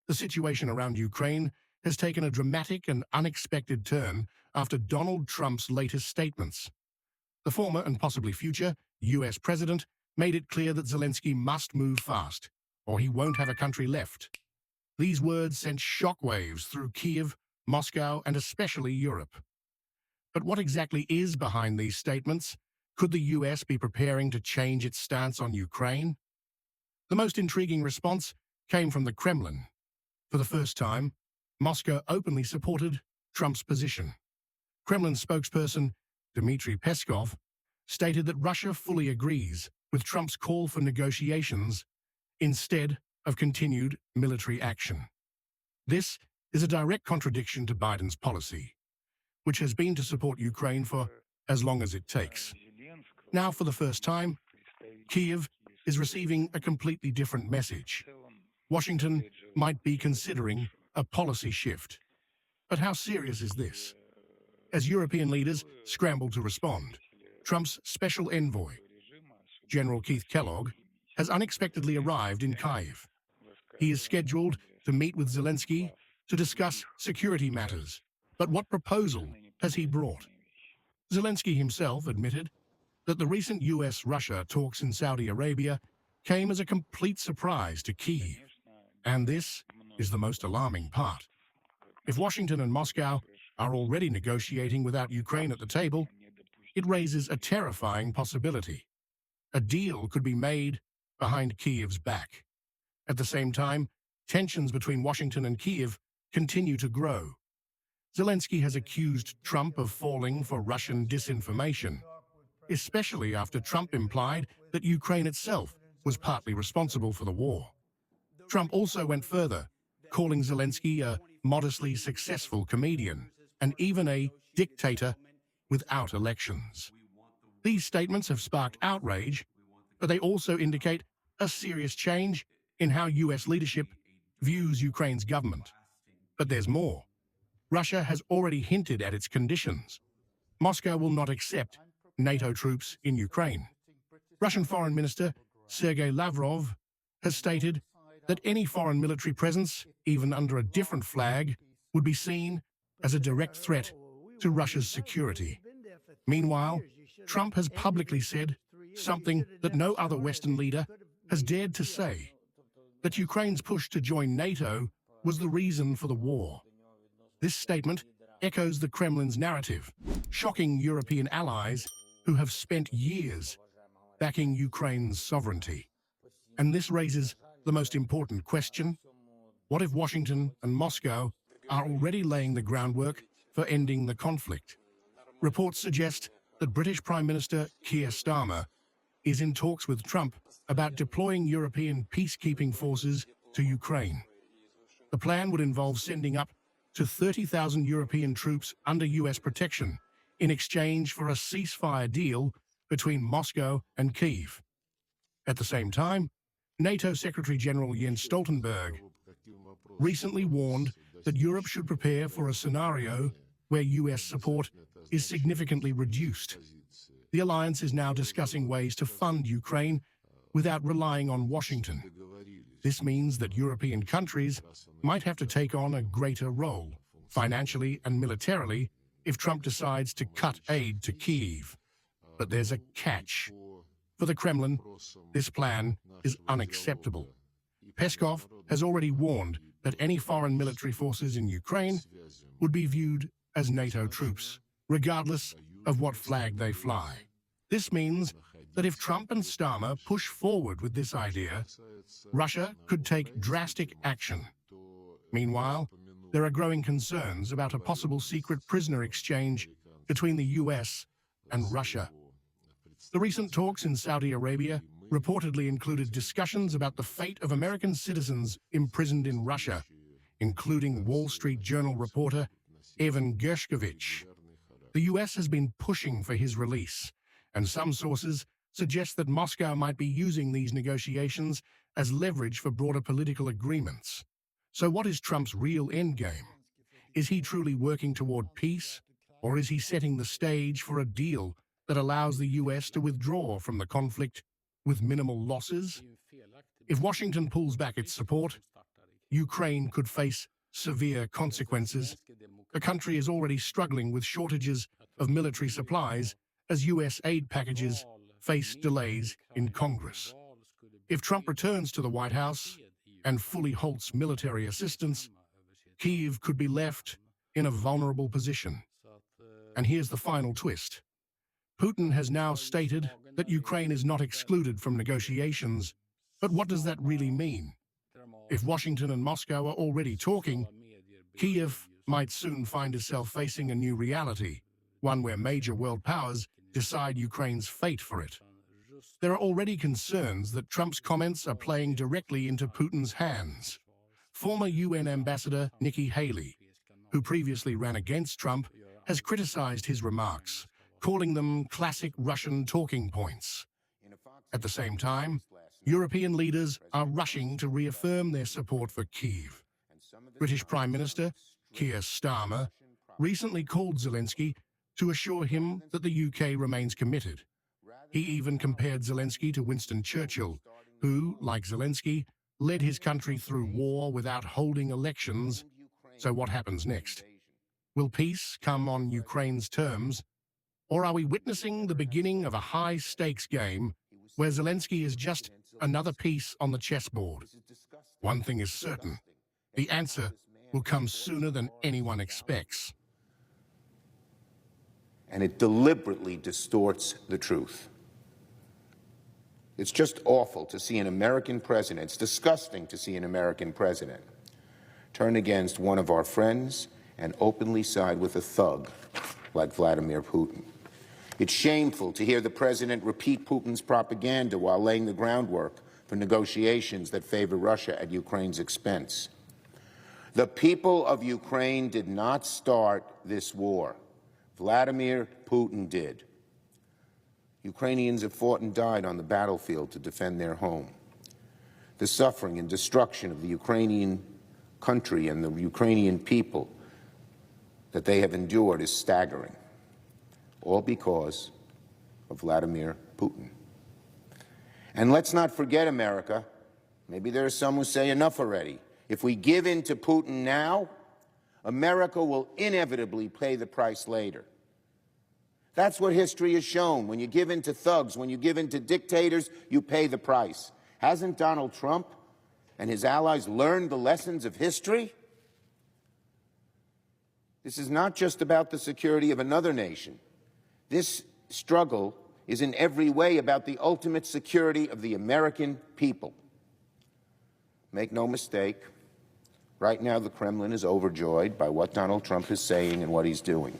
The situation around Ukraine has taken a dramatic and unexpected turn after Donald Trump's latest statements. The former and possibly future US president made it clear that Zelensky must move fast, or he won't have a country left. These words sent shockwaves through Kyiv, Moscow, and especially Europe. But what exactly is behind these statements? Could the US be preparing to change its stance on Ukraine? The most intriguing response came from the Kremlin. For the first time, Moscow openly supported Trump's position. Kremlin spokesperson Dmitry Peskov stated that Russia fully agrees with Trump's call for negotiations instead of continued military action. This is a direct contradiction to Biden's policy, which has been to support Ukraine for as long as it takes. Now, for the first time, Kyiv is receiving a completely different message. Washington might be considering a policy shift. But how serious is this? As European leaders scramble to respond, Trump's special envoy, General Keith Kellogg, has unexpectedly arrived in Kyiv. He is scheduled to meet with Zelensky to discuss security matters. But what proposal has he brought? Zelensky himself admitted that the recent US-Russia talks in Saudi Arabia came as a complete surprise to Kyiv. And this is the most alarming part. If Washington and Moscow are already negotiating without Ukraine at the table, it raises a terrifying possibility. A deal could be made behind Kyiv's back. At the same time, tensions between Washington and Kyiv continue to grow. Zelensky has accused Trump of falling for Russian disinformation, especially after Trump implied that Ukraine itself was partly responsible for the war. Trump also went further, calling Zelensky a modestly successful comedian and even a dictator without elections. These statements have sparked outrage, but they also indicate a serious change in how US leadership views Ukraine's government. But there's more. Russia has already hinted at its conditions. Moscow will not accept NATO troops in Ukraine. Russian Foreign Minister Sergei Lavrov has stated that any foreign military presence, even under a different flag, would be seen as a direct threat to Russia's security. Meanwhile, Trump has publicly said something that no other Western leader has dared to say, that Ukraine's push to join NATO was the reason for the war. This statement echoes the Kremlin's narrative, shocking European allies who have spent years backing Ukraine's sovereignty. And this raises the most important question: what if Washington and Moscow are already laying the groundwork for ending the conflict? Reports suggest that British Prime Minister Keir Starmer is in talks with Trump about deploying European peacekeeping forces to Ukraine. The plan would involve sending up to 30,000 European troops under US protection in exchange for a ceasefire deal between Moscow and Kyiv. At the same time, NATO Secretary General Jens Stoltenberg recently warned that Europe should prepare for a scenario where US support is significantly reduced. The alliance is now discussing ways to fund Ukraine without relying on Washington. This means that European countries might have to take on a greater role, financially and militarily, if Trump decides to cut aid to Kyiv. But there's a catch. For the Kremlin, this plan is unacceptable. Peskov has already warned that any foreign military forces in Ukraine would be viewed as NATO troops, regardless of what flag they fly. This means that if Trump and Starmer push forward with this idea, Russia could take drastic action. Meanwhile, there are growing concerns about a possible secret prisoner exchange between the US and Russia. The recent talks in Saudi Arabia reportedly included discussions about the fate of American citizens imprisoned in Russia, including Wall Street Journal reporter Evan Gershkovich. The US has been pushing for his release, and some sources suggest that Moscow might be using these negotiations as leverage for broader political agreements. So what is Trump's real endgame? Is he truly working toward peace, or is he setting the stage for a deal that allows the US to withdraw from the conflict with minimal losses? If Washington pulls back its support, Ukraine could face severe consequences. The country is already struggling with shortages of military supplies as U.S. aid packages face delays in Congress. If Trump returns to the White House and fully halts military assistance, Kyiv could be left in a vulnerable position. And here's the final twist. Putin has now stated that Ukraine is not excluded from negotiations. But what does that really mean? If Washington and Moscow are already talking, Kyiv might soon find itself facing a new reality, one where major world powers decide Ukraine's fate for it. There are already concerns that Trump's comments are playing directly into Putin's hands. Former UN Ambassador Nikki Haley, who previously ran against Trump, has criticized his remarks, calling them classic Russian talking points. At the same time, European leaders are rushing to reaffirm their support for Kyiv. British Prime Minister Keir Starmer recently called Zelensky to assure him that the UK remains committed. He even compared Zelensky to Winston Churchill, who, like Zelensky, led his country through war without holding elections. So what happens next? Will peace come on Ukraine's terms? Or are we witnessing the beginning of a high-stakes game where Zelensky is just another piece on the chessboard? One thing is certain. The answer will come sooner than anyone expects. And it deliberately distorts the truth. It's just awful to see an American president, it's disgusting to see an American president turn against one of our friends and openly side with a thug like Vladimir Putin. It's shameful to hear the president repeat Putin's propaganda while laying the groundwork for negotiations that favor Russia at Ukraine's expense. The people of Ukraine did not start this war. Vladimir Putin did. Ukrainians have fought and died on the battlefield to defend their home. The suffering and destruction of the Ukrainian country and the Ukrainian people that they have endured is staggering, all because of Vladimir Putin. And let's not forget, America, maybe there are some who say enough already. If we give in to Putin now, America will inevitably pay the price later. That's what history has shown. When you give in to thugs, when you give in to dictators, you pay the price. Hasn't Donald Trump and his allies learned the lessons of history? This is not just about the security of another nation. This struggle is in every way about the ultimate security of the American people. Make no mistake, right now the Kremlin is overjoyed by what Donald Trump is saying and what he's doing.